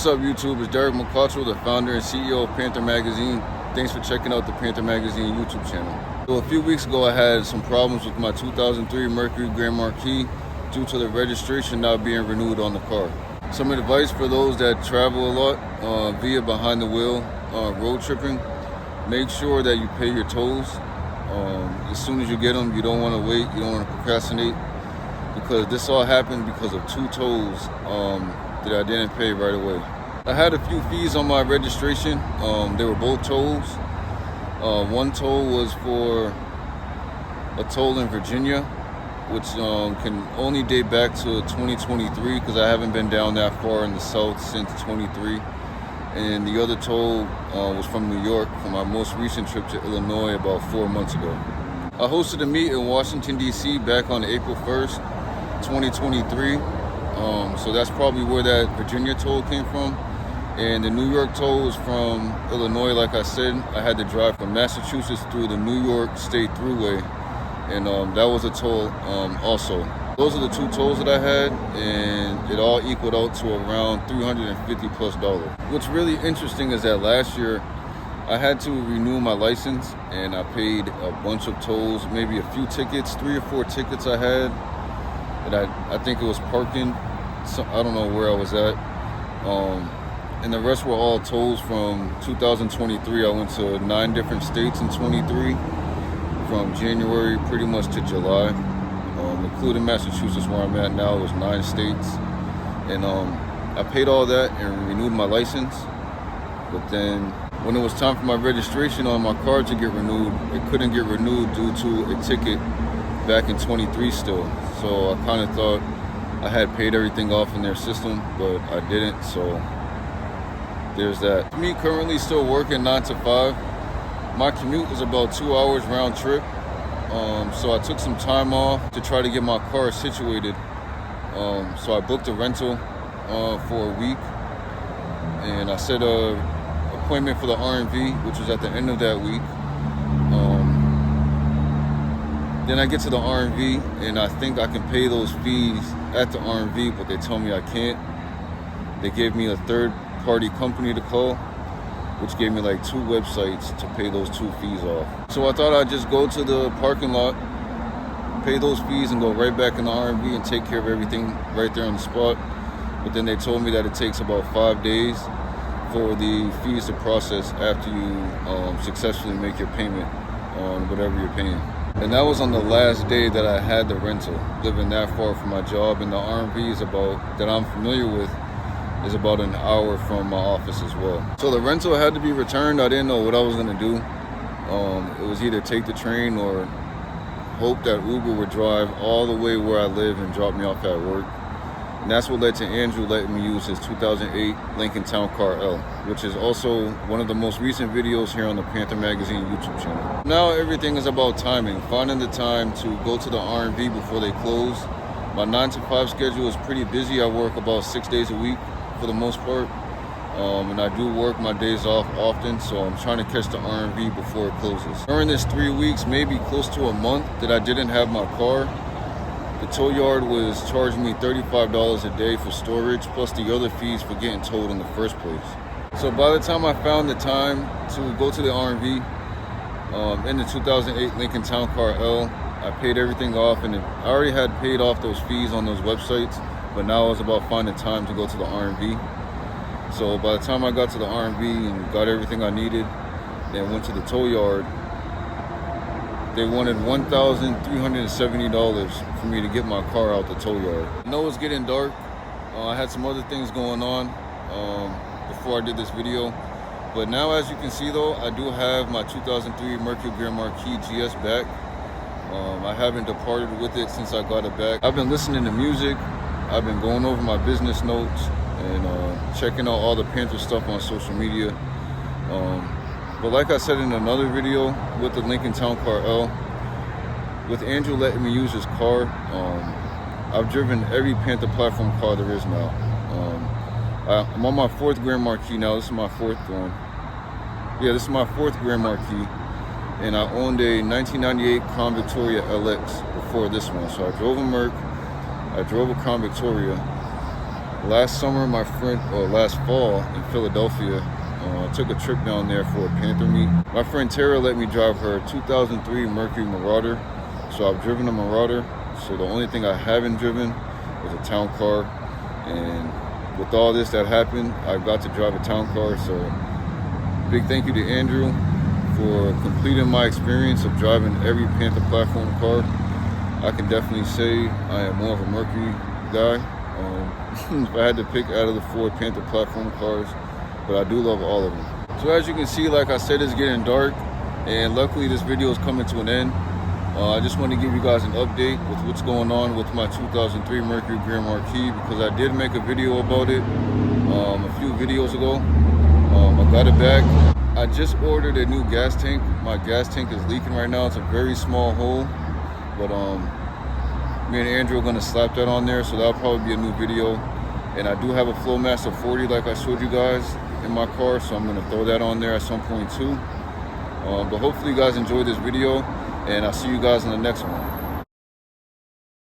What's up, YouTube? It's Derek McCutcheon, the founder and CEO of Panther Magazine. Thanks for checking out the Panther Magazine YouTube channel. So a few weeks ago, I had some problems with my 2003 Mercury Grand Marquis due to the registration not being renewed on the car. Some advice for those that travel a lot via behind the wheel road tripping: make sure that you pay your tolls as soon as you get them. You don't want to wait, you don't want to procrastinate, because this all happened because of 2 tolls that I didn't pay right away. I had a few fees on my registration. They were both tolls. One toll was for a toll in Virginia, which can only date back to 2023 because I haven't been down that far in the south since 23. And the other toll was from New York, from my most recent trip to Illinois about 4 months ago. I hosted a meet in Washington, D.C. back on April 1st, 2023. So that's probably where that Virginia toll came from. And the New York toll was from Illinois. Like I said, I had to drive from Massachusetts through the New York State Thruway, and that was a toll also. Those are the 2 tolls that I had, and it all equaled out to around $350+. What's really interesting is that last year I had to renew my license, and I paid a bunch of tolls, maybe a few tickets, 3 or 4 tickets I had. And I think it was parking. So I don't know where I was at. And the rest were all tolls from 2023. I went to 9 different states in 23, from January pretty much to July, including Massachusetts, where I'm at now. It was 9 states. And I paid all that and renewed my license. But then when it was time for my registration on my car to get renewed, it couldn't get renewed due to a ticket back in 23 still. So I kind of thought I had paid everything off in their system, but I didn't, so there's that. Me currently still working 9 to 5. My commute is about 2 hours round trip, so I took some time off to try to get my car situated. So I booked a rental for a week, and I set a appointment for the R&V, which was at the end of that week. Then I get to the R&V, and I think I can pay those fees at the R&V, but they tell me I can't. They gave me a third-party company to call, which gave me like 2 websites to pay those 2 fees off. So I thought I'd just go to the parking lot, pay those fees, and go right back in the R&V and take care of everything right there on the spot. But then they told me that it takes about 5 days for the fees to process after you successfully make your payment on whatever you're paying. And that was on the last day that I had the rental, living that far from my job. And the R&V is that I'm familiar with, is about an hour from my office as well. So the rental had to be returned. I didn't know what I was gonna do. It was either take the train or hope that Uber would drive all the way where I live and drop me off at work. And that's what led to Andrew letting me use his 2008 Lincoln Town Car L, which is also one of the most recent videos here on the Panther Magazine YouTube channel. Now everything is about timing, finding the time to go to the R&V before they close. My 9 to 5 schedule is pretty busy. I work about 6 days a week for the most part, and I do work my days off often, so I'm trying to catch the R&V before it closes. During this 3 weeks, maybe close to a month that I didn't have my car, the tow yard was charging me $35 a day for storage, plus the other fees for getting towed in the first place. So by the time I found the time to go to the R&V in the 2008 Lincoln Town Car L, I paid everything off, and I already had paid off those fees on those websites, but now it was about finding time to go to the R&V. So by the time I got to the R&V and got everything I needed, then went to the tow yard, they wanted $1,370 for me to get my car out the tow yard. I know it's getting dark. I had some other things going on before I did this video. But now, as you can see though, I do have my 2003 Mercury Grand Marquis GS back. I haven't departed with it since I got it back. I've been listening to music. I've been going over my business notes and checking out all the Panther stuff on social media. But like I said in another video with the Lincoln Town Car L, with Andrew letting me use his car, I've driven every Panther platform car there is now. I'm on my 4th Grand Marquis now. This is my 4th one. Yeah, this is my 4th Grand Marquis. And I owned a 1998 Crown Victoria LX before this one. So I drove a Merc, I drove a Crown Victoria, Last summer, my friend, or last fall in Philadelphia, took a trip down there for a Panther meet. My friend Tara let me drive her 2003 Mercury Marauder. So I've driven a Marauder. So the only thing I haven't driven was a town car. And with all this that happened, I got to drive a town car. So big thank you to Andrew for completing my experience of driving every Panther platform car. I can definitely say I am more of a Mercury guy. If I had to pick out of the 4 Panther platform cars, but I do love all of them. So as you can see, like I said, it's getting dark, and luckily this video is coming to an end. I just want to give you guys an update with what's going on with my 2003 Mercury Grand Marquis, because I did make a video about it a few videos ago. I got it back. I just ordered a new gas tank. My gas tank is leaking right now. It's a very small hole, but me and Andrew are going to slap that on there, so that'll probably be a new video. And I do have a Flowmaster 40 like I showed you guys in my car, so I'm going to throw that on there at some point too. But hopefully you guys enjoyed this video, and I'll see you guys in the next one.